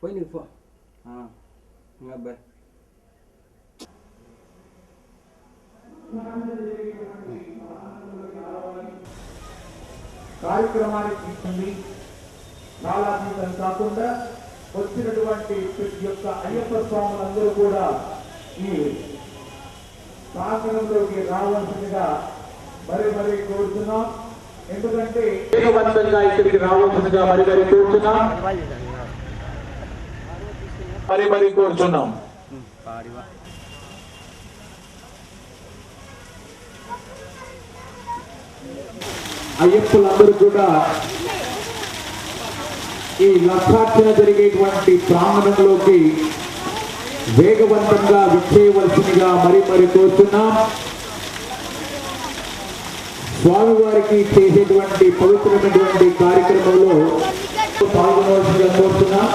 పోయి పో అబ్బాయి కార్యక్రమానికి కాలాతీతం కాకుండా వచ్చినటువంటి ప్రతి ఒక్క అయ్యప్ప స్వాములందరూ కూడా ఈ ప్రాంగణంలోకి రావాల్సిందిగా మరి కోరుతున్నాం. ఎందుకంటే వేగవంతంగా ఇక్కడికి రావాల్సిందిగా మరి కోరుతున్నాం. మరి కోరుతున్నాం. అయ్యప్పలందరూ కూడా ఈ లక్షార్చన జరిగేటువంటి ప్రాంగణంలోకి వేగవంతంగా విచ్చేయవలసిందిగా మరి కోరుతున్నాం. స్వామివారికి చేసేటువంటి పవిత్రమైనటువంటి కార్యక్రమంలో పాల్గొనవలసిందిగా కోరుతున్నాం.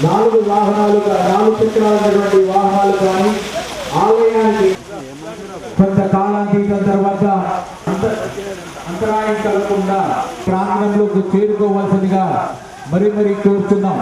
నాలుగు చక్రాలైనటువంటి వాహనాలు కానీ ఆలయానికి కొంతకాలాంతీతం తర్వాత అంతరాయం కలగకుండా ప్రాంగణంలోకి చేరుకోవాల్సిందిగా మరి కోరుతున్నాం.